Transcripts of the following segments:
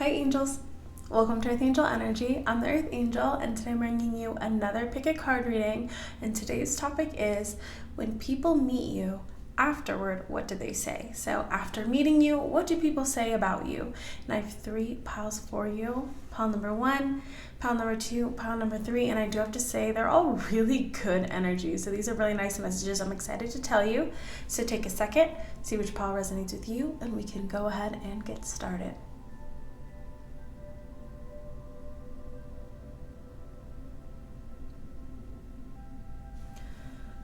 Hi angels, welcome to Earth Angel Energy. I'm the Earth Angel and today I'm bringing you another pick a card reading, and today's topic is when people meet you afterward, what do they say? So after meeting you, what do people say about you? And I have 3 piles for you. Pile number 1, pile number 2, pile number 3, and I do have to say they're all really good energy. So these are really nice messages I'm excited to tell you. So take a second, see which pile resonates with you, and we can go ahead and get started.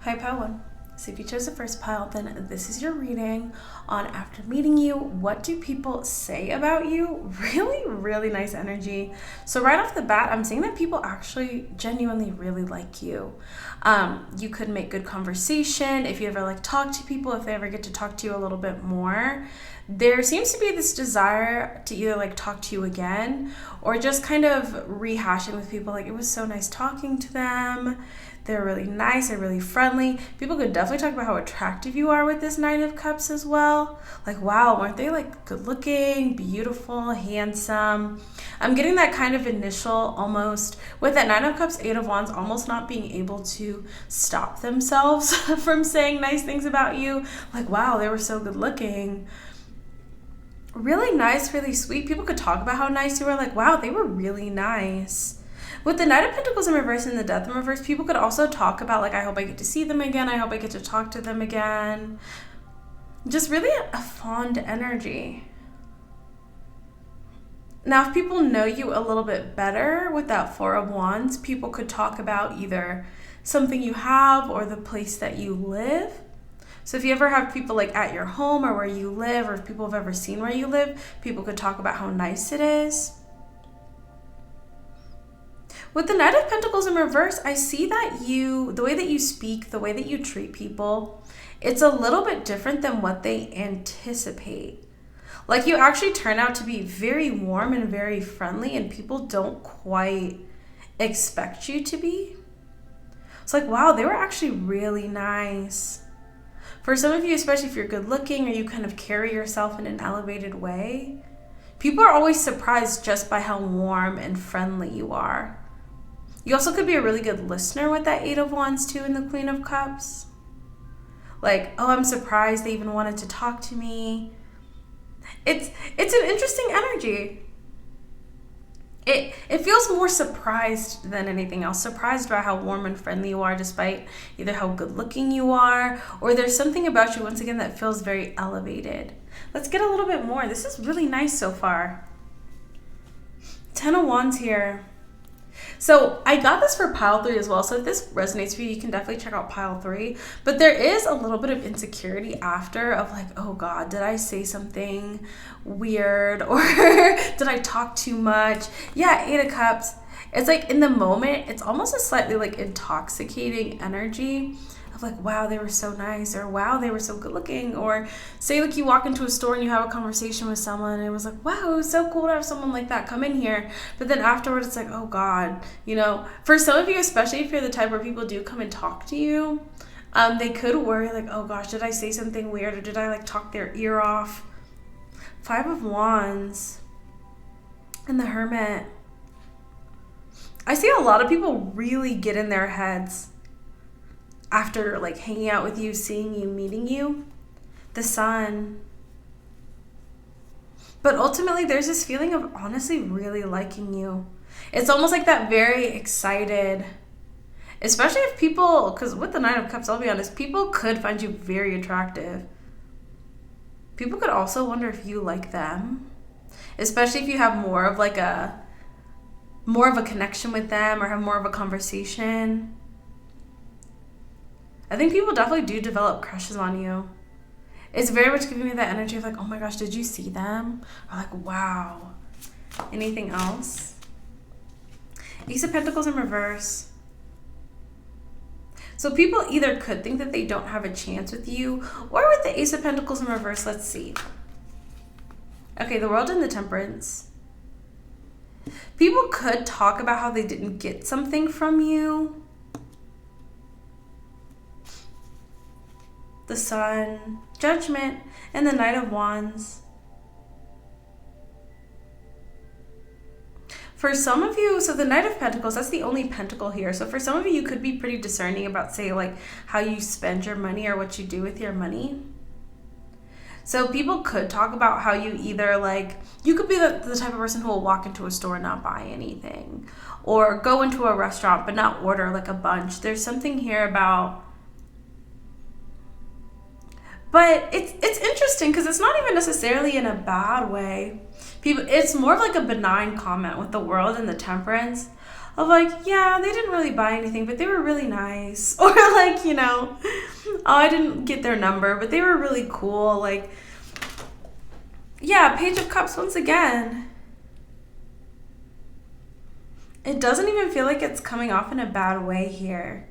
Hi, pile 1. So if you chose the first pile, then this is your reading on after meeting you. What do people say about you? Really nice energy. So right off the bat, I'm seeing that people actually genuinely really like you. You could make good conversation if you ever talk to people, if they ever get to talk to you a little bit more. There seems to be this desire to either talk to you again or just kind of rehashing with people. It was so nice talking to them. They're really nice, they're really friendly. People could definitely talk about how attractive you are with this Nine of Cups as well. Wow, weren't they good looking, beautiful, handsome? I'm getting that kind of initial almost, with that Nine of Cups, 8 of Wands, almost not being able to stop themselves from saying nice things about you. Wow, they were so good looking. Really nice, really sweet. People could talk about how nice you were. Wow, they were really nice. With the Knight of Pentacles in reverse and the Death in reverse, people could also talk about I hope I get to see them again. I hope I get to talk to them again. Just really a fond energy. Now, if people know you a little bit better with that 4 of Wands, people could talk about either something you have or the place that you live. So if you ever have people at your home or where you live, or if people have ever seen where you live, people could talk about how nice it is. With the Knight of Pentacles in reverse, I see that the way that you speak, the way that you treat people, it's a little bit different than what they anticipate. You actually turn out to be very warm and very friendly, and people don't quite expect you to be. It's wow, they were actually really nice. For some of you, especially if you're good looking or you kind of carry yourself in an elevated way, people are always surprised just by how warm and friendly you are. You also could be a really good listener with that 8 of Wands too and the Queen of Cups. Oh, I'm surprised they even wanted to talk to me. It's an interesting energy. It feels more surprised than anything else. Surprised by how warm and friendly you are despite either how good looking you are, or there's something about you once again that feels very elevated. Let's get a little bit more. This is really nice so far. 10 of Wands here. So I got this for pile 3 as well. So if this resonates for you, you can definitely check out pile 3. But there is a little bit of insecurity after of oh God, did I say something weird? Or did I talk too much? Yeah, 8 of Cups. It's in the moment, it's almost a slightly intoxicating energy of wow, they were so nice, or wow, they were so good looking, or say you walk into a store and you have a conversation with someone and it was wow, it was so cool to have someone like that come in here, but then afterwards it's oh God, for some of you, especially if you're the type where people do come and talk to you, they could worry oh gosh, did I say something weird, or did I talk their ear off? 5 of Wands and the Hermit. I see a lot of people really get in their heads after hanging out with you, seeing you, meeting you. The Sun. But ultimately there's this feeling of honestly really liking you. It's almost that very excited, especially if people, because with the 9 of Cups, I'll be honest, people could find you very attractive. People could also wonder if you like them, especially if you have more of a connection with them or have more of a conversation. I think people definitely do develop crushes on you. It's very much giving me that energy of oh my gosh, did you see them? Or wow. Anything else? Ace of Pentacles in reverse. So people either could think that they don't have a chance with you, or with the Ace of Pentacles in reverse, let's see. Okay, the World and the Temperance. People could talk about how they didn't get something from you. The Sun, Judgment, and the Knight of Wands. For some of you, so the Knight of Pentacles, that's the only pentacle here. So for some of you, you could be pretty discerning about, say, like how you spend your money or what you do with your money. So people could talk about how you either like, you could be the type of person who will walk into a store and not buy anything, or go into a restaurant but not order like a bunch. There's something here about, but it's interesting because it's not even necessarily in a bad way. It's more of like a benign comment with the World and the Temperance of like, yeah, they didn't really buy anything, but they were really nice. Or like, you know, oh, I didn't get their number, but they were really cool. Like, yeah, Page of Cups once again. It doesn't even feel like it's coming off in a bad way here.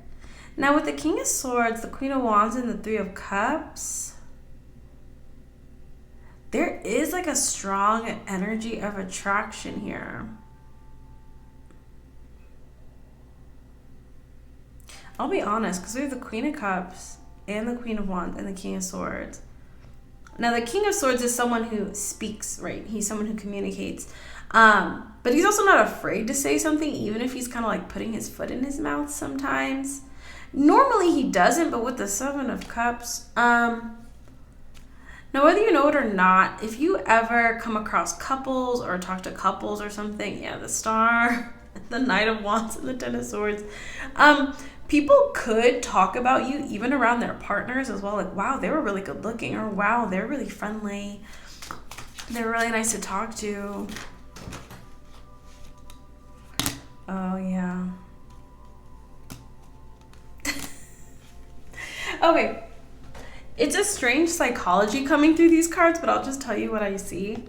Now with the King of Swords, the Queen of Wands, and the Three of Cups, there is like a strong energy of attraction here. I'll be honest, because we have the Queen of Cups and the Queen of Wands and the King of Swords. Now, the King of Swords is someone who speaks, right? He's someone who communicates. But he's also not afraid to say something, even if he's kind of like putting his foot in his mouth sometimes. Normally, he doesn't, but with the Seven of Cups, now, whether you know it or not, if you ever come across couples or talk to couples or something, yeah, the Star, the Knight of Wands, and the Ten of Swords, people could talk about you even around their partners as well. Like, wow, they were really good looking, or wow, they're really friendly. They're really nice to talk to. Oh, yeah. Okay. It's a strange psychology coming through these cards, but I'll just tell you what I see.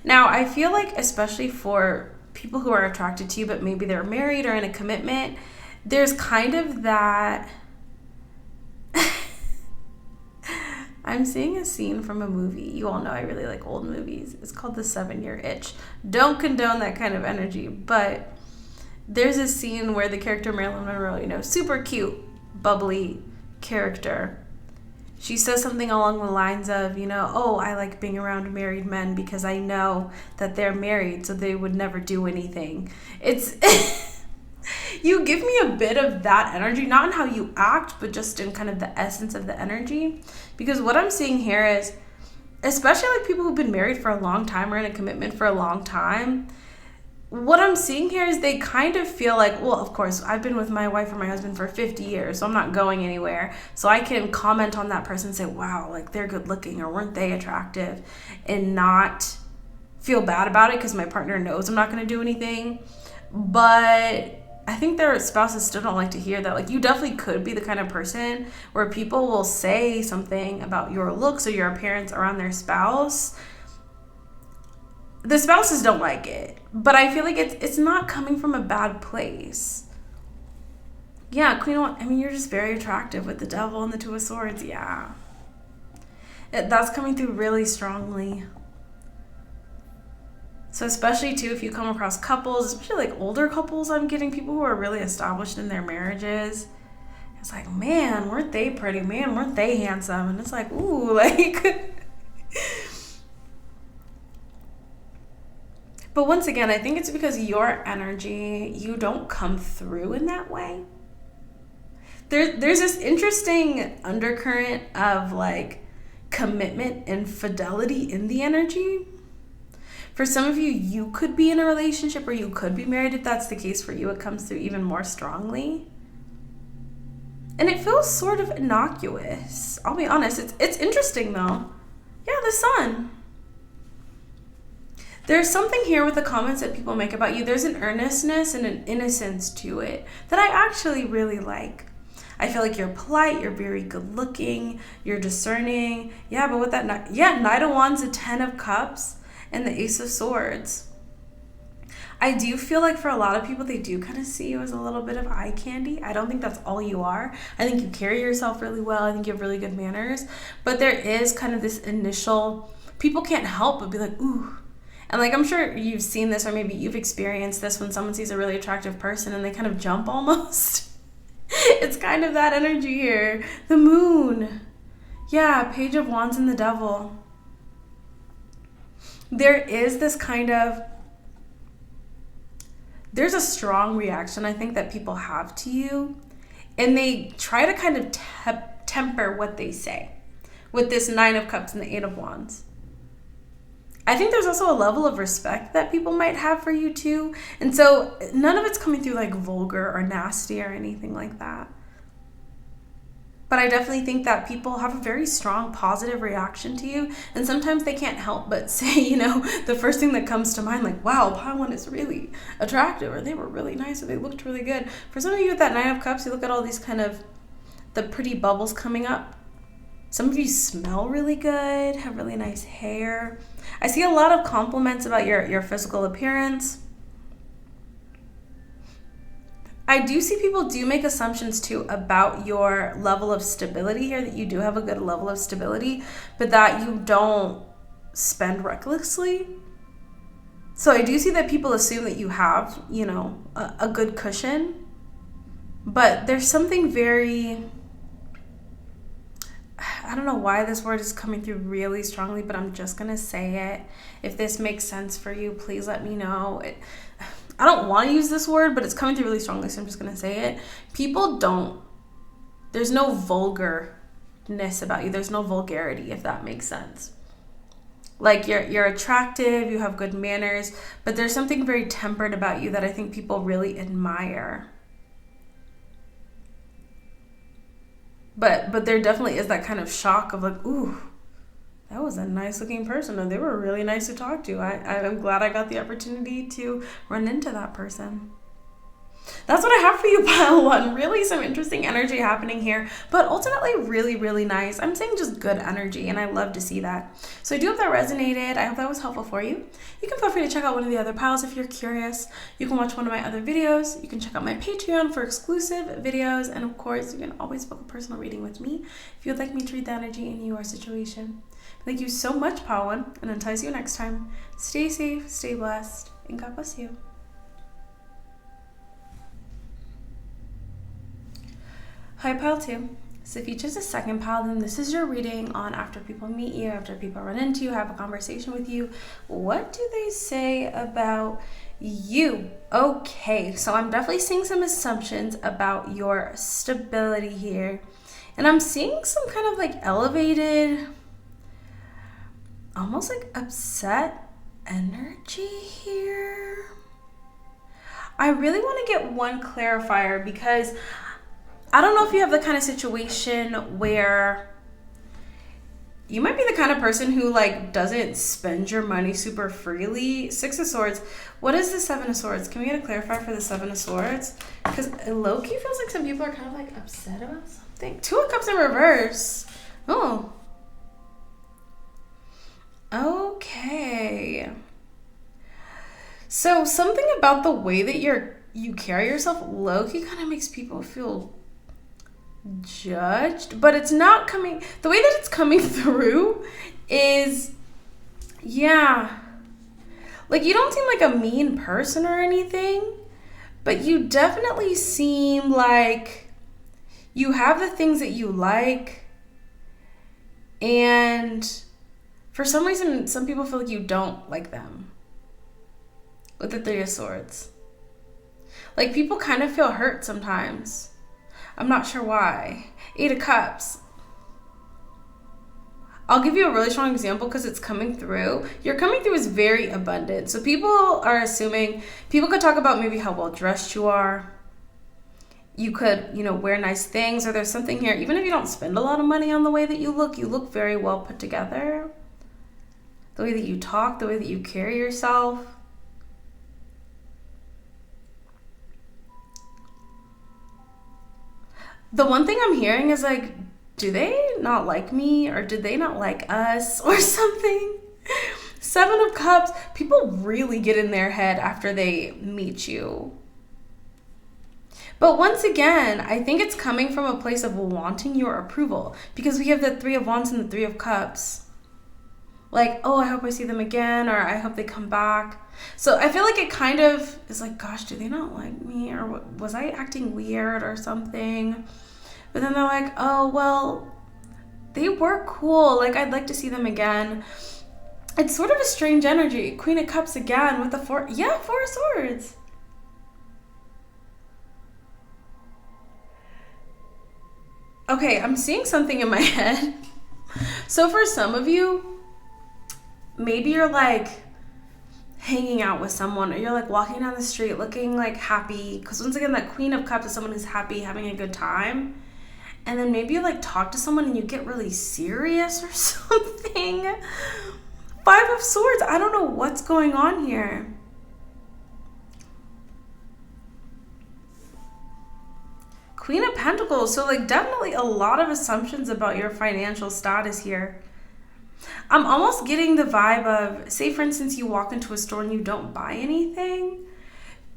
Now, I feel like, especially for people who are attracted to you, but maybe they're married or in a commitment, there's kind of that... I'm seeing a scene from a movie. You all know I really like old movies. It's called The 7-Year Itch. Don't condone that kind of energy, but there's a scene where the character Marilyn Monroe, you know, super cute, bubbly character, she says something along the lines of, you know, oh, I like being around married men because I know that they're married, so they would never do anything. It's... You give me a bit of that energy, not in how you act, but just in kind of the essence of the energy. Because what I'm seeing here is, especially like people who've been married for a long time or in a commitment for a long time, what I'm seeing here is they kind of feel like, well, of course, I've been with my wife or my husband for 50 years, so I'm not going anywhere. So I can comment on that person and say, wow, like they're good looking, or weren't they attractive, and not feel bad about it because my partner knows I'm not going to do anything. But I think their spouses still don't like to hear that. Like, you definitely could be the kind of person where people will say something about your looks or your appearance around their spouse. The spouses don't like it, but I feel like it's not coming from a bad place. Yeah, I mean, you're just very attractive with the Devil and the Two of Swords. Yeah, that's coming through really strongly. So especially too, if you come across couples, especially like older couples, I'm getting people who are really established in their marriages. It's like, man, weren't they pretty? Man, weren't they handsome? And it's like, ooh, like. But once again, I think it's because your energy, you don't come through in that way. There's this interesting undercurrent of like commitment and fidelity in the energy. For some of you, you could be in a relationship or you could be married. If that's the case for you, it comes through even more strongly. And it feels sort of innocuous. I'll be honest. It's interesting though. Yeah, the Sun. There's something here with the comments that people make about you. There's an earnestness and an innocence to it that I actually really like. I feel like you're polite, you're very good looking, you're discerning. Yeah, but with that, Knight of Wands, the 10 of Cups, and the Ace of Swords. I do feel like for a lot of people, they do kind of see you as a little bit of eye candy. I don't think that's all you are. I think you carry yourself really well. I think you have really good manners. But there is kind of this initial, people can't help but be like, ooh. And like, I'm sure you've seen this, or maybe you've experienced this when someone sees a really attractive person and they kind of jump almost. It's kind of that energy here. The Moon. Yeah, Page of Wands and the Devil. There is this kind of there's a strong reaction I think that people have to you, and they try to kind of temper what they say with this 9 of Cups and the 8 of Wands. I think there's also a level of respect that people might have for you too. And so none of it's coming through like vulgar or nasty or anything like that. But I definitely think that people have a very strong positive reaction to you. And sometimes they can't help but say, you know, the first thing that comes to mind, like, wow, pile 1 is really attractive, or they were really nice, or they looked really good. For some of you with that 9 of Cups, you look at all these kind of the pretty bubbles coming up. Some of you smell really good, have really nice hair. I see a lot of compliments about your physical appearance. I do see people do make assumptions too about your level of stability here, that you do have a good level of stability, but that you don't spend recklessly. So I do see that people assume that you have, you know, a good cushion, but there's something very... I don't know why this word is coming through really strongly, but I'm just going to say it. If this makes sense for you, please let me know. I don't want to use this word, but it's coming through really strongly, so I'm just going to say it. There's no vulgarness about you. There's no vulgarity, if that makes sense. Like, you're attractive, you have good manners, but there's something very tempered about you that I think people really admire. But there definitely is that kind of shock of like, ooh, that was a nice looking person, or they were really nice to talk to. I'm glad I got the opportunity to run into that person. That's what I have for you, pile 1. Really some interesting energy happening here, but ultimately really, really nice. I'm saying just good energy, and I love to see that. So I do hope that resonated. I hope that was helpful for you. You can feel free to check out one of the other piles if you're curious. You can watch one of my other videos. You can check out my Patreon for exclusive videos. And of course, you can always book a personal reading with me if you would like me to read the energy in your situation. Thank you so much, pile 1. And until I see you next time, stay safe, stay blessed, and God bless you. Hi, pile 2. So if you chose a second pile, then this is your reading on after people meet you, after people run into you, have a conversation with you. What do they say about you? Okay, so I'm definitely seeing some assumptions about your stability here. And I'm seeing some kind of like elevated, almost like upset energy here. I really want to get one clarifier, because I don't know if you have the kind of situation where you might be the kind of person who like doesn't spend your money super freely. 6 of Swords. What is the 7 of Swords? Can we get a clarifier for the 7 of Swords? Because low-key feels like some people are kind of like upset about something. 2 of Cups in reverse. Oh. Okay. So something about the way that you carry yourself low-key kind of makes people feel judged, but it's not coming, the way that it's coming through is, yeah, like you don't seem like a mean person or anything, but you definitely seem like you have the things that you like, and for some reason some people feel like you don't like them with the 3 of Swords. Like people kind of feel hurt sometimes. I'm not sure why. 8 of Cups. I'll give you a really strong example because it's coming through. Your coming through is very abundant. So people are assuming, people could talk about maybe how well dressed you are. You could, wear nice things, or there's something here. Even if you don't spend a lot of money on the way that you look very well put together. The way that you talk, the way that you carry yourself. The one thing I'm hearing is like, do they not like me, or did they not like us or something? 7 of Cups, people really get in their head after they meet you. But once again, I think it's coming from a place of wanting your approval, because we have the 3 of Wands and the 3 of Cups. Like, oh, I hope I see them again, or I hope they come back. So I feel like it kind of is like, gosh, do they not like me? Or was I acting weird or something? But then they're like, oh, well, they were cool. Like, I'd like to see them again. It's sort of a strange energy. Queen of Cups again with the 4. Yeah, 4 of Swords. Okay, I'm seeing something in my head. So for some of you, maybe you're like hanging out with someone, or you're like walking down the street looking like happy, because once again, that Queen of Cups is someone who's happy, having a good time. And then maybe you like talk to someone and you get really serious or something. Five of Swords. I don't know what's going on here. Queen of Pentacles. So like definitely a lot of assumptions about your financial status here. I'm almost getting the vibe of, say for instance, you walk into a store and you don't buy anything.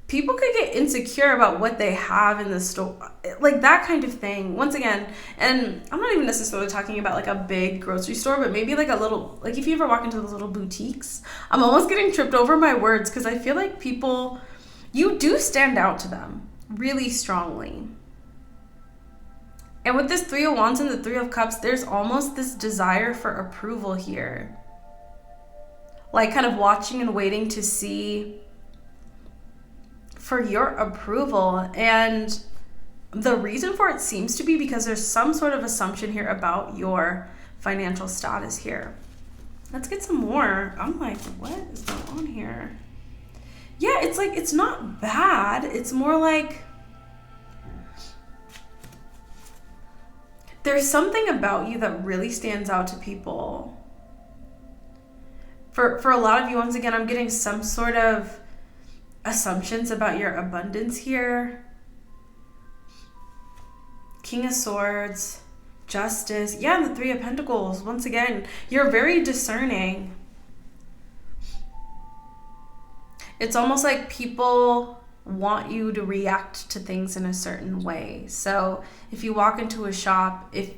People could get insecure about what they have in the store, like that kind of thing. Once again, and I'm not even necessarily talking about like a big grocery store, but maybe like a little, like if you ever walk into those little boutiques. I'm almost getting tripped over my words because I feel like people, you do stand out to them really strongly. And with this Three of Wands and the Three of Cups, there's almost this desire for approval here. Like kind of watching and waiting to see for your approval. And the reason for it seems to be because there's some sort of assumption here about your financial status here. Let's get some more. I'm like, what is going on here? Yeah, it's like, it's not bad. It's more like there's something about you that really stands out to people. For a lot of you, once again, I'm getting some sort of assumptions about your abundance here. King of Swords, Justice. Yeah, and the Three of Pentacles. Once again, you're very discerning. It's almost like people want you to react to things in a certain way. So if you walk into a shop, if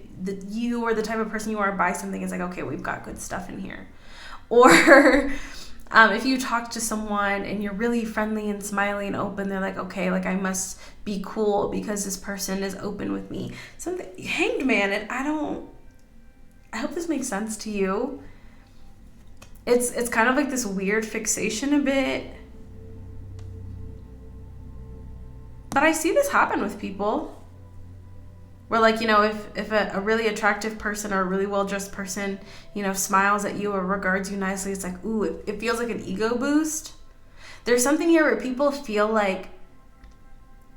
you or the type of person you are buy something, it's like, okay, we've got good stuff in here. Or if you talk to someone and you're really friendly and smiley and open, they're like, okay, like I must be cool because this person is open with me. Something, Hanged Man, and I hope this makes sense to you. It's kind of like this weird fixation a bit. But I see this happen with people. Where like, you know, if a really attractive person or a really well-dressed person, you know, smiles at you or regards you nicely, it's like, ooh, it feels like an ego boost. There's something here where people feel like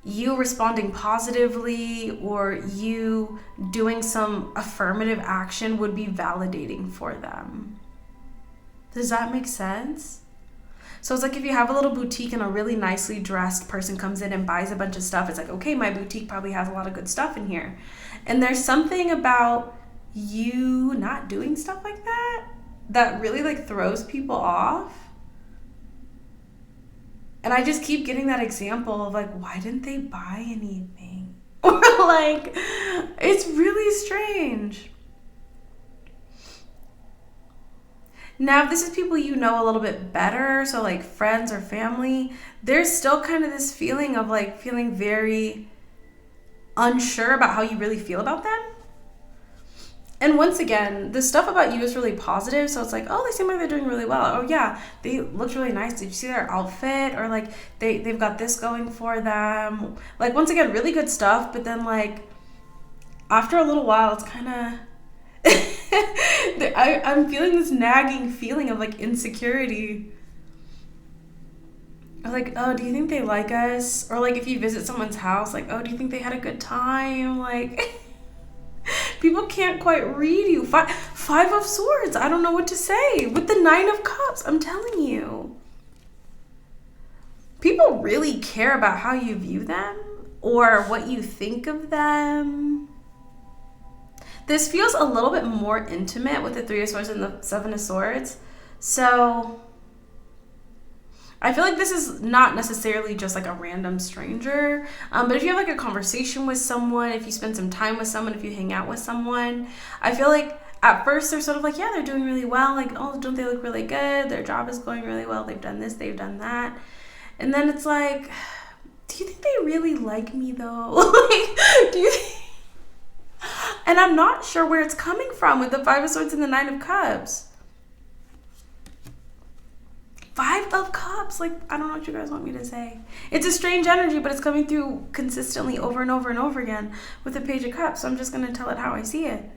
you responding positively or you doing some affirmative action would be validating for them. Does that make sense? So it's like if you have a little boutique and a really nicely dressed person comes in and buys a bunch of stuff, it's like, okay, my boutique probably has a lot of good stuff in here. And there's something about you not doing stuff like that that really like throws people off. And I just keep getting that example of like, why didn't they buy anything? Or like, it's really strange. Now, if this is people you know a little bit better, so like friends or family, there's still kind of this feeling of like feeling very unsure about how you really feel about them. And once again, the stuff about you is really positive. So it's like, oh, they seem like they're doing really well. Oh yeah, they looked really nice. Did you see their outfit? Or like they've got this going for them. Like once again, really good stuff. But then like after a little while, it's kind of I'm feeling this nagging feeling of like insecurity. Like, oh, do you think they like us? Or like if you visit someone's house, like, oh, do you think they had a good time? Like people can't quite read you. Five of Swords. I don't know what to say. With the Nine of Cups, I'm telling you. People really care about how you view them or what you think of them. This feels a little bit more intimate with the Three of Swords and the Seven of Swords. So I feel like this is not necessarily just like a random stranger. But if you have like a conversation with someone, if you spend some time with someone, if you hang out with someone, I feel like at first they're sort of like, yeah, they're doing really well. Like, oh, don't they look really good? Their job is going really well. They've done this, they've done that. And then it's like, do you think they really like me though? Like, do you think? And I'm not sure where it's coming from with the Five of Swords and the Nine of Cups. Five 5 of Cups. Like, I don't know what you guys want me to say. It's a strange energy, but it's coming through consistently over and over and over again with the Page of Cups. So I'm just going to tell it how I see it.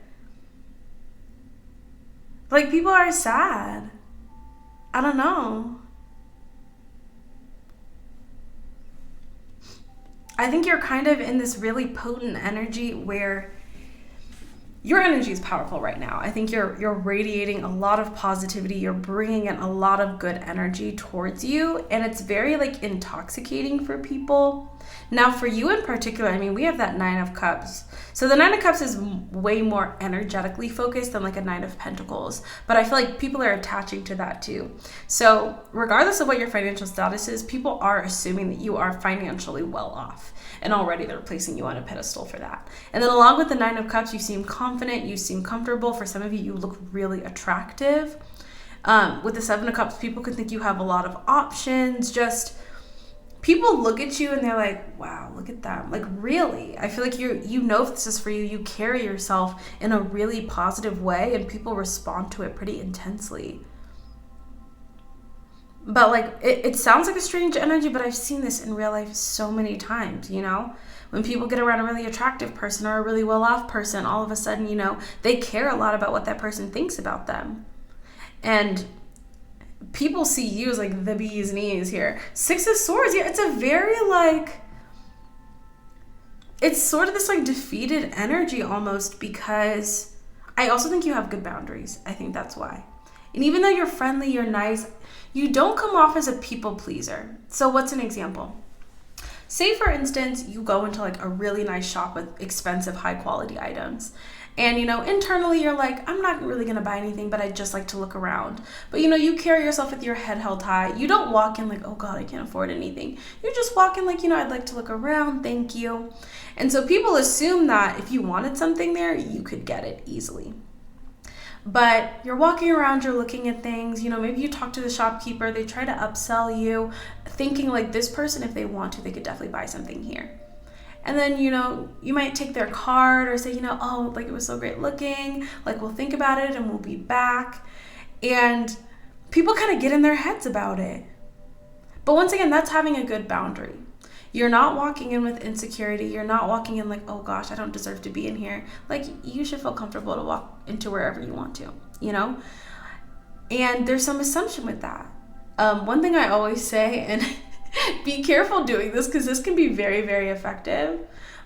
Like, people are sad. I don't know. I think you're kind of in this really potent energy where your energy is powerful right now. I think you're radiating a lot of positivity. You're bringing in a lot of good energy towards you, and it's very like intoxicating for people. Now, for you in particular, I mean, we have that 9 of Cups. So the 9 of Cups is way more energetically focused than like a 9 of Pentacles, but I feel like people are attaching to that too. So regardless of what your financial status is, people are assuming that you are financially well off. And already they're placing you on a pedestal for that. And then along with the 9 of Cups, you seem confident, you seem comfortable. For some of you, you look really attractive. With the 7 of Cups, people could think you have a lot of options. Just people look at you and they're like, wow, look at them. Like, really? I feel like you know if this is for you. You carry yourself in a really positive way and people respond to it pretty intensely. But like, it sounds like a strange energy, but I've seen this in real life so many times, you know? When people get around a really attractive person or a really well-off person, all of a sudden, you know, they care a lot about what that person thinks about them. And people see you as like the bee's knees here. 6 of Swords, yeah, it's a very like, it's sort of this like defeated energy almost, because I also think you have good boundaries. I think that's why. And even though you're friendly, you're nice, you don't come off as a people pleaser. So what's an example? Say, for instance, you go into like a really nice shop with expensive, high quality items. And, you know, internally you're like, I'm not really going to buy anything, but I'd just like to look around. But, you know, you carry yourself with your head held high. You don't walk in like, oh God, I can't afford anything. You just walk in like, you know, I'd like to look around. Thank you. And so people assume that if you wanted something there, you could get it easily. But you're walking around, you're looking at things, you know, maybe you talk to the shopkeeper, they try to upsell you, thinking like this person, if they want to, they could definitely buy something here. And then, you know, you might take their card or say, you know, oh, like it was so great looking, like we'll think about it and we'll be back. And people kind of get in their heads about it. But once again, that's having a good boundary. You're not walking in with insecurity. You're not walking in like, oh gosh, I don't deserve to be in here. Like, you should feel comfortable to walk into wherever you want to, you know? And there's some assumption with that. One thing I always say, and be careful doing this because this can be very, very effective.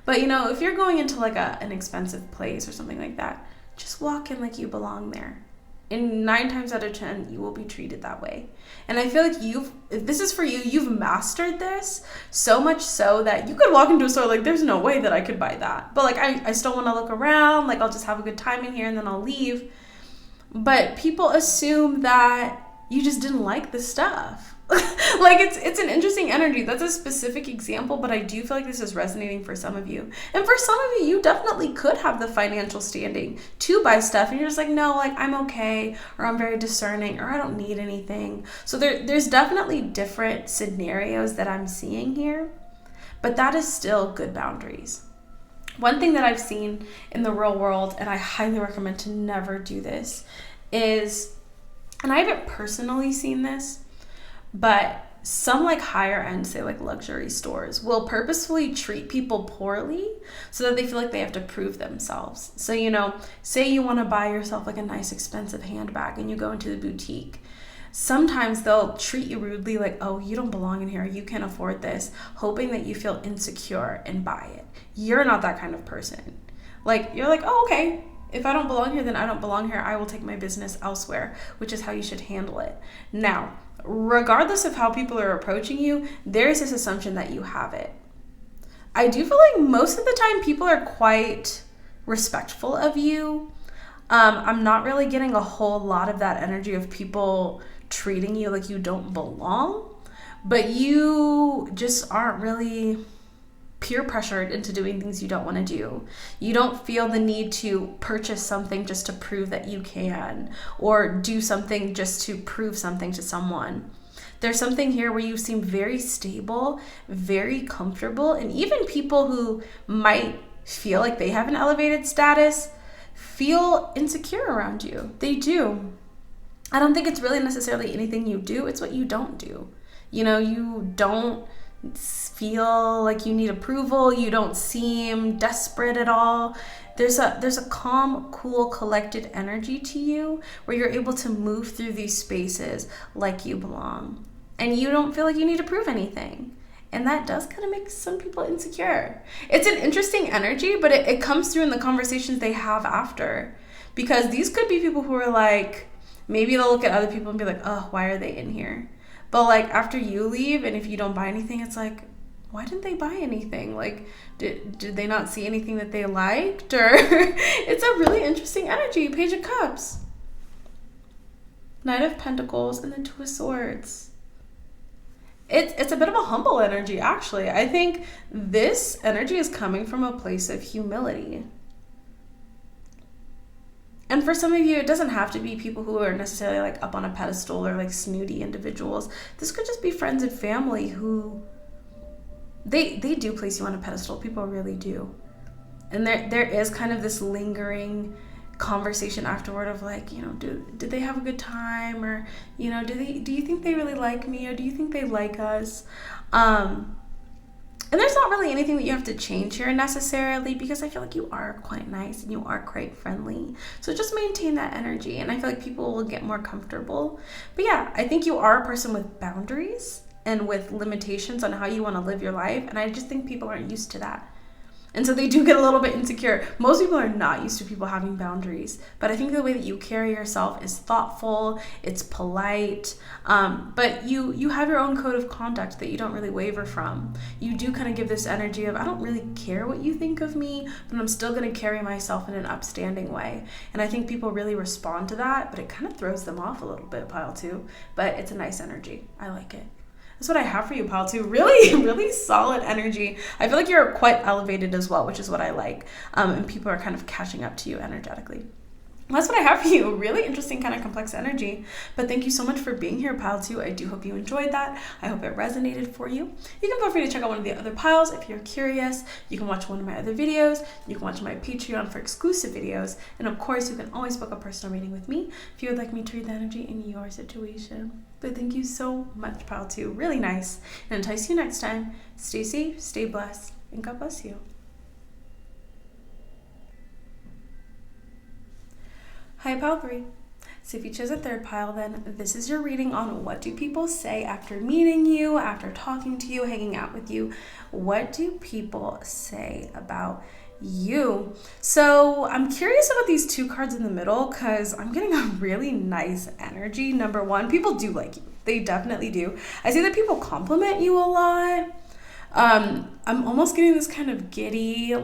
But, you know, if you're going into like an expensive place or something like that, just walk in like you belong there. And 9 times out of 10, you will be treated that way. And I feel like if this is for you, you've mastered this so much so that you could walk into a store like, there's no way that I could buy that. But like, I still want to look around, like I'll just have a good time in here and then I'll leave. But people assume that you just didn't like the stuff. Like, it's an interesting energy. That's a specific example, but I do feel like this is resonating for some of you. And for some of you, you definitely could have the financial standing to buy stuff, and you're just like, no, like I'm okay, or I'm very discerning, or I don't need anything. So there's definitely different scenarios that I'm seeing here, but that is still good boundaries. One thing that I've seen in the real world, and I highly recommend to never do this, is, and I haven't personally seen this, but some like higher end, say like luxury stores, will purposefully treat people poorly so that they feel like they have to prove themselves. So, you know, say you want to buy yourself like a nice expensive handbag and you go into the boutique. Sometimes they'll treat you rudely, like, oh, you don't belong in here, you can't afford this, hoping that you feel insecure and buy it. You're not that kind of person. Like, you're like, oh, okay, if I don't belong here, then I don't belong here. I will take my business elsewhere, which is how you should handle it. Now, regardless of how people are approaching you, there's this assumption that you have it. I do feel like most of the time people are quite respectful of you. I'm not really getting a whole lot of that energy of people treating you like you don't belong, but you just aren't really peer pressured into doing things you don't want to do. You don't feel the need to purchase something just to prove that you can, or do something just to prove something to someone. There's something here where you seem very stable, very comfortable, and even people who might feel like they have an elevated status feel insecure around you. They do. I don't think it's really necessarily anything you do, it's what you don't do. You know, you don't feel like you need approval, you don't seem desperate at all. There's a calm, cool, collected energy to you where you're able to move through these spaces like you belong. And you don't feel like you need to prove anything. And that does kind of make some people insecure. It's an interesting energy, but it comes through in the conversations they have after. Because these could be people who are like, maybe they'll look at other people and be like, oh, why are they in here? But like after you leave, and if you don't buy anything, it's like, why didn't they buy anything? Like, did they not see anything that they liked? Or it's a really interesting energy. Page of Cups, Knight of Pentacles, and the Two of Swords. It's a bit of a humble energy, actually. I think this energy is coming from a place of humility. And for some of you, it doesn't have to be people who are necessarily like up on a pedestal or like snooty individuals. This could just be friends and family who they do place you on a pedestal. People really do. And there is kind of this lingering conversation afterward of like, you know, did they have a good time? Or, you know, do you think they really like me? Or do you think they like us? And there's not really anything that you have to change here necessarily, because I feel like you are quite nice and you are quite friendly. So just maintain that energy, and I feel like people will get more comfortable. But yeah, I think you are a person with boundaries and with limitations on how you want to live your life, and I just think people aren't used to that. And so they do get a little bit insecure. Most people are not used to people having boundaries, but I think the way that you carry yourself is thoughtful, it's polite, but you have your own code of conduct that you don't really waver from. You do kind of give this energy of, I don't really care what you think of me, but I'm still going to carry myself in an upstanding way. And I think people really respond to that, but it kind of throws them off a little bit, pile two. But it's a nice energy. I like it. That's what I have for you, pile two. Really, really solid energy. I feel like you're quite elevated as well, which is what I like. And people are kind of catching up to you energetically. That's what I have for you. Really interesting, kind of complex energy. But thank you so much for being here, pile two. I do hope you enjoyed that. I hope it resonated for you. You can feel free to check out one of the other piles if you're curious. You can watch one of my other videos. You can watch my Patreon for exclusive videos. And of course, you can always book a personal reading with me if you would like me to read the energy in your situation. But thank you so much, pile two. Really nice. And until I see you next time, stay safe, stay blessed, and God bless you. Hi, pile three. So if you chose a third pile, then this is your reading on what do people say after meeting you, after talking to you, hanging out with you. What do people say about you? So I'm curious about these two cards in the middle because I'm getting a really nice energy. Number one, people do like you. They definitely do. I see that people compliment you a lot. I'm almost getting this kind of giddy,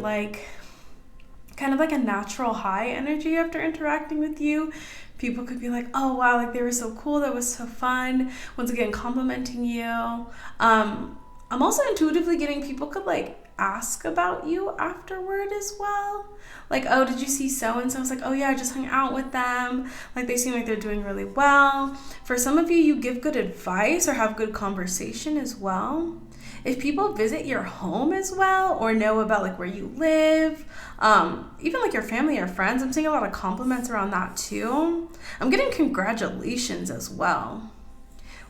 kind of like a natural high energy after interacting with you. People could be like, oh wow, like they were so cool, that was so fun. Once again, complimenting you. I'm also intuitively getting people could like ask about you afterward as well. Like, oh, did you see so-and-so? I was like, oh yeah, I just hung out with them. Like they seem like they're doing really well. For some of you, you give good advice or have good conversation as well. If people visit your home as well or know about like where you live, even like your family or friends, I'm seeing a lot of compliments around that too. I'm getting congratulations as well.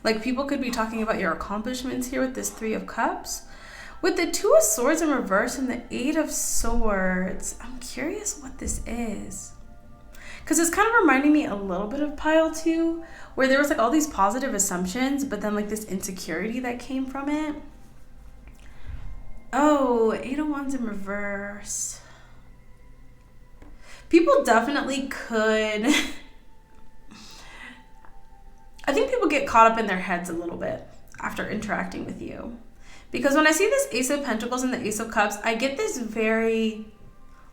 Like people could be talking about your accomplishments here with this Three of Cups. With the Two of Swords in reverse and the Eight of Swords, I'm curious what this is. Because it's kind of reminding me a little bit of pile two, where there was like all these positive assumptions, but then like this insecurity that came from it. Oh, Eight of Wands in reverse. People definitely could. I think people get caught up in their heads a little bit after interacting with you. Because when I see this Ace of Pentacles and the Ace of Cups, I get this very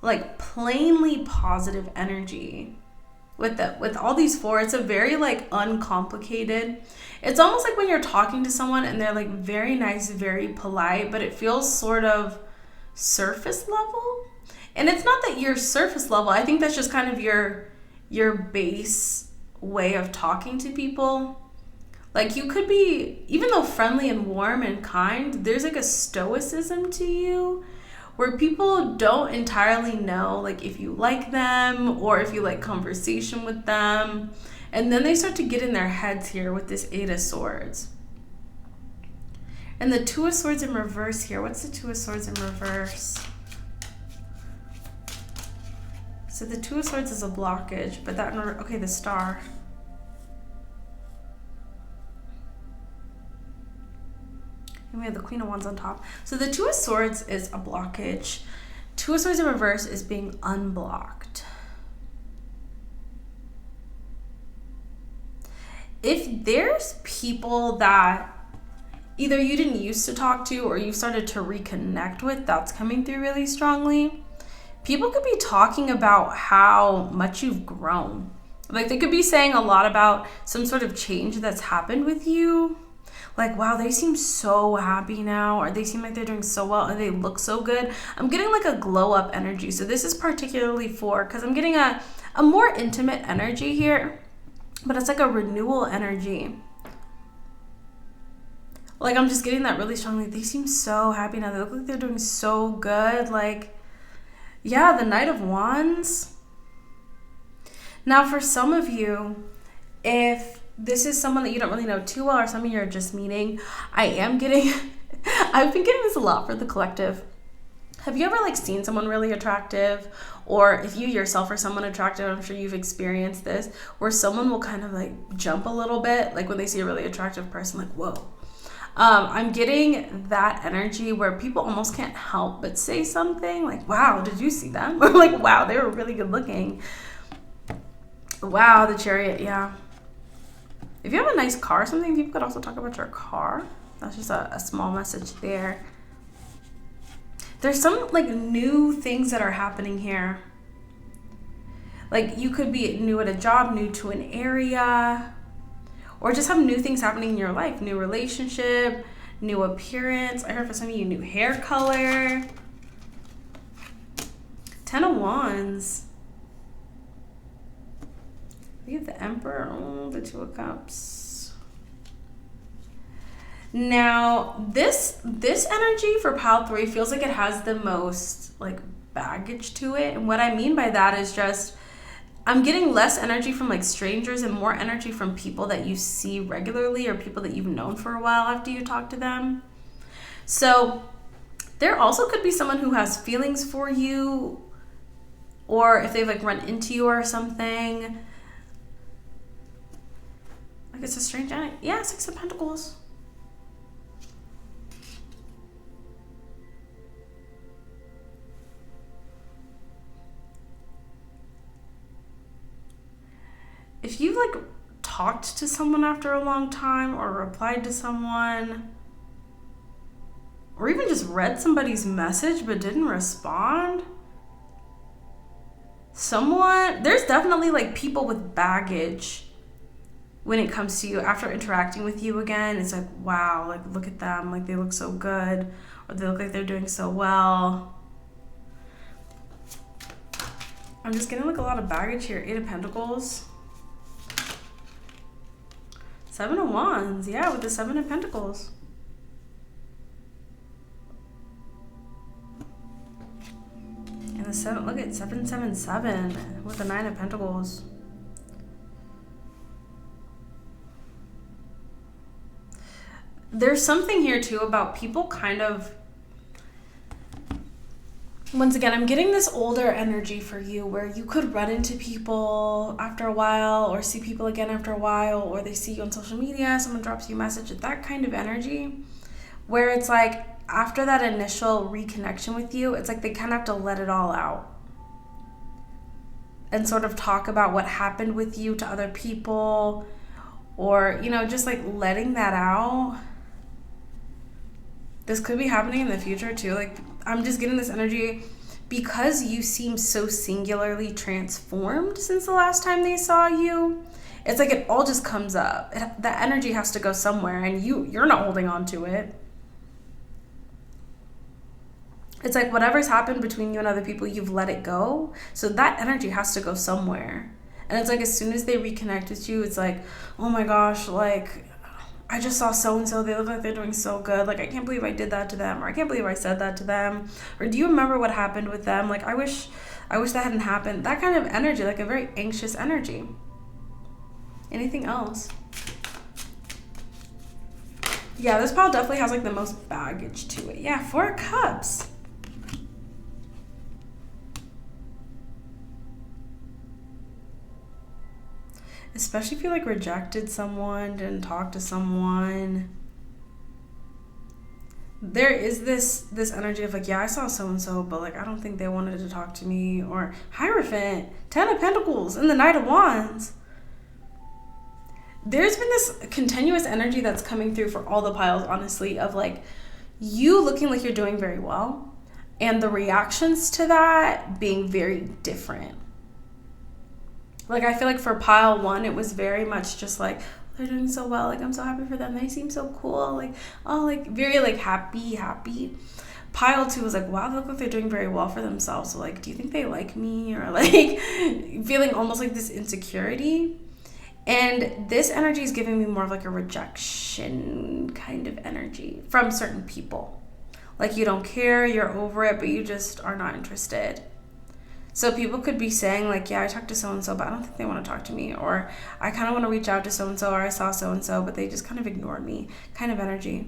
like plainly positive energy. With all these four, it's a very like uncomplicated. It's almost like when you're talking to someone and they're like very nice, very polite, but it feels sort of surface level. And it's not that you're surface level. I think that's just kind of your base way of talking to people. Like you could be, even though friendly and warm and kind, there's like a stoicism to you where people don't entirely know like if you like them or if you like conversation with them. And then they start to get in their heads here with this Eight of Swords. And the Two of Swords in reverse here. What's the Two of Swords in reverse? So the Two of Swords is a blockage, but that, okay, the Star. And we have the Queen of Wands on top. So the Two of Swords is a blockage. Two of Swords in reverse is being unblocked. If there's people that either you didn't used to talk to or you started to reconnect with, that's coming through really strongly. People could be talking about how much you've grown. Like they could be saying a lot about some sort of change that's happened with you. Like, wow, they seem so happy now, or they seem like they're doing so well, and they look so good. I'm getting like a glow up energy. So this is particularly for, because I'm getting a more intimate energy here, but it's like a renewal energy. Like I'm just getting that really strongly. They seem so happy now. They look like they're doing so good. Like, yeah, the Knight of Wands. Now, for some of you, if this is someone that you don't really know too well or someone you're just meeting, I've been getting this a lot for the collective. Have you ever like seen someone really attractive, or if you yourself are someone attractive, I'm sure you've experienced this, where someone will kind of like jump a little bit, like when they see a really attractive person, like, whoa. I'm getting that energy where people almost can't help but say something like, wow, did you see them? Or like, wow, they were really good looking. Wow, the Chariot, yeah. If you have a nice car or something, people could also talk about your car. That's just a small message there. There's some like new things that are happening here. Like you could be new at a job, new to an area, or just have new things happening in your life. New relationship, new appearance. I heard for some of you, new hair color. 10 of Wands. We have the Emperor, the Two of Cups. Now, this energy for pile 3 feels like it has the most like baggage to it. And what I mean by that is just, I'm getting less energy from like strangers and more energy from people that you see regularly or people that you've known for a while after you talk to them. So there also could be someone who has feelings for you, or if they've like run into you or something. Like it's a strange energy. Yeah, 6 of Pentacles. If you like talked to someone after a long time or replied to someone or even just read somebody's message but didn't respond, there's definitely like people with baggage when it comes to you after interacting with you again. It's like, wow, like look at them, like they look so good, or they look like they're doing so well. I'm just getting like a lot of baggage here. 8 of Pentacles. 7 of Wands, yeah, with the 7 of Pentacles. And the 7, look at 777 with the 9 of Pentacles. There's something here too about people kind of, once again, I'm getting this older energy for you where you could run into people after a while or see people again after a while, or they see you on social media, someone drops you a message, that kind of energy where it's like after that initial reconnection with you, it's like they kind of have to let it all out and sort of talk about what happened with you to other people, or, you know, just like letting that out. This could be happening in the future too. Like, I'm just getting this energy because you seem so singularly transformed since the last time they saw you. It's like it all just comes up. That energy has to go somewhere, and you're not holding on to it. It's like whatever's happened between you and other people, you've let it go. So that energy has to go somewhere. And it's like as soon as they reconnect with you, it's like, oh my gosh, like, I just saw so-and-so, they look like they're doing so good. Like, I can't believe I did that to them, or I can't believe I said that to them. Or do you remember what happened with them? Like, I wish that hadn't happened. That kind of energy, like a very anxious energy. Anything else? Yeah, this pile definitely has like the most baggage to it. Yeah, 4 of Cups. Especially if you like rejected someone, didn't talk to someone. There is this energy of like, yeah, I saw so-and-so, but like I don't think they wanted to talk to me. Or Hierophant, 10 of Pentacles, and the Knight of Wands. There's been this continuous energy that's coming through for all the piles, honestly, of like you looking like you're doing very well and the reactions to that being very different. Like I feel like for pile 1, it was very much just like, they're doing so well, like I'm so happy for them, they seem so cool, like, oh, like very like happy. Pile 2 was like, wow, they look like they're doing very well for themselves, so like, do you think they like me? Or like feeling almost like this insecurity. And this energy is giving me more of like a rejection kind of energy from certain people. Like you don't care, you're over it, but you just are not interested. So people could be saying like, yeah, I talked to so-and-so, but I don't think they want to talk to me. Or I kind of want to reach out to so-and-so, or I saw so-and-so, but they just kind of ignored me, kind of energy.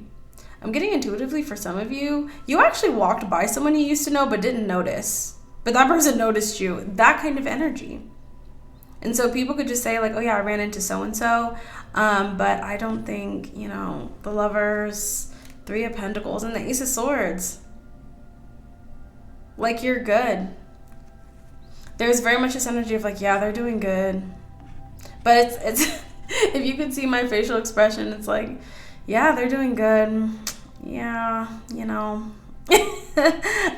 I'm getting intuitively for some of you, you actually walked by someone you used to know but didn't notice. But that person noticed you, that kind of energy. And so people could just say like, oh yeah, I ran into so-and-so, but I don't think, you know, the Lovers, 3 of Pentacles, and the Ace of Swords. Like you're good. There's very much this energy of like, yeah, they're doing good. But it's if you could see my facial expression, it's like, yeah, they're doing good. Yeah, you know.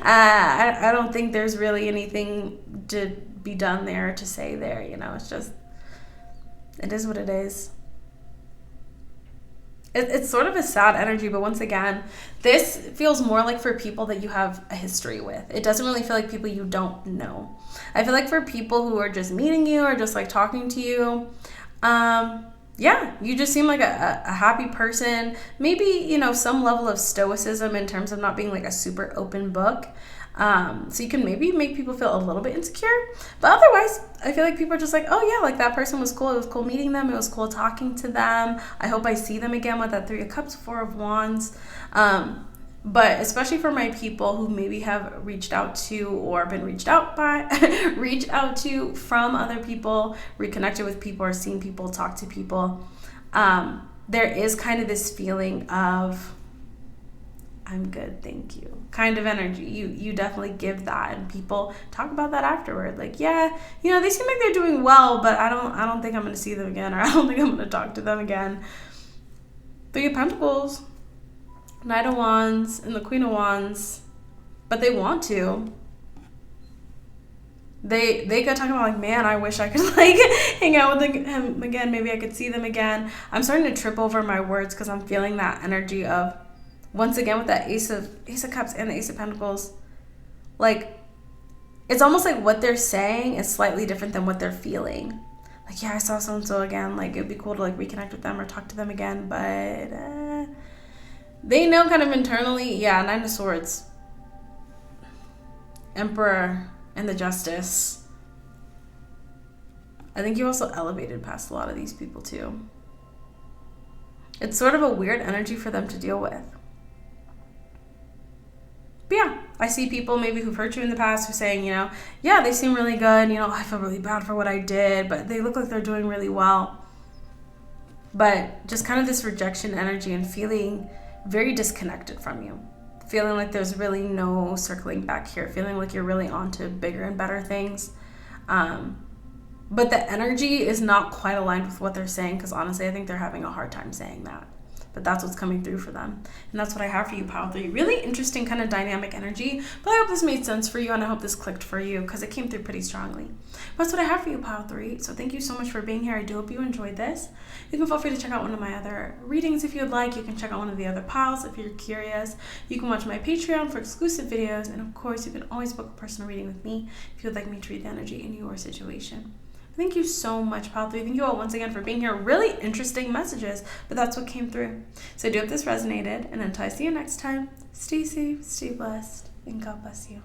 I don't think there's really anything to be done there, to say there, you know. It's just, it is what it is. It's sort of a sad energy, but once again, this feels more like for people that you have a history with. It doesn't really feel like people you don't know. I feel like for people who are just meeting you or just like talking to you, yeah, you just seem like a happy person. Maybe, you know, some level of stoicism in terms of not being like a super open book. So you can maybe make people feel a little bit insecure, but otherwise I feel like people are just like, oh yeah, like that person was cool. It was cool meeting them. It was cool talking to them. I hope I see them again with that 3 of Cups, 4 of Wands. But especially for my people who maybe have reached out to or been reached out by, reached out to from other people, reconnected with people or seen people, talk to people. There is kind of this feeling of, I'm good, thank you, kind of energy. You definitely give that, and people talk about that afterward. Like, yeah, you know, they seem like they're doing well, but I don't think I'm going to see them again, or I don't think I'm going to talk to them again. 3 of Pentacles, Knight of Wands, and the Queen of Wands, but they want to. They go talking about like, man, I wish I could like hang out with him again. Maybe I could see them again. I'm starting to trip over my words because I'm feeling that energy of, once again, with that Ace of Cups and the Ace of Pentacles, like, it's almost like what they're saying is slightly different than what they're feeling. Like, yeah, I saw so-and-so again. Like, it'd be cool to, like, reconnect with them or talk to them again. But they know kind of internally, yeah, 9 of Swords. Emperor and the Justice. I think you also elevated past a lot of these people, too. It's sort of a weird energy for them to deal with. But yeah, I see people maybe who've hurt you in the past who're saying, you know, yeah, they seem really good. You know, I feel really bad for what I did, but they look like they're doing really well. But just kind of this rejection energy and feeling very disconnected from you. Feeling like there's really no circling back here. Feeling like you're really on to bigger and better things. But the energy is not quite aligned with what they're saying, because honestly, I think they're having a hard time saying that. But that's what's coming through for them. And that's what I have for you, Pile 3. Really interesting kind of dynamic energy. But I hope this made sense for you, and I hope this clicked for you, because it came through pretty strongly. But that's what I have for you, Pile 3. So thank you so much for being here. I do hope you enjoyed this. You can feel free to check out one of my other readings if you'd like. You can check out one of the other piles if you're curious. You can watch my Patreon for exclusive videos. And of course, you can always book a personal reading with me if you'd like me to read the energy in your situation. Thank you so much, Pile 3. Thank you all once again for being here. Really interesting messages, but that's what came through. So I do hope this resonated, and until I see you next time, stay safe, stay blessed, and God bless you.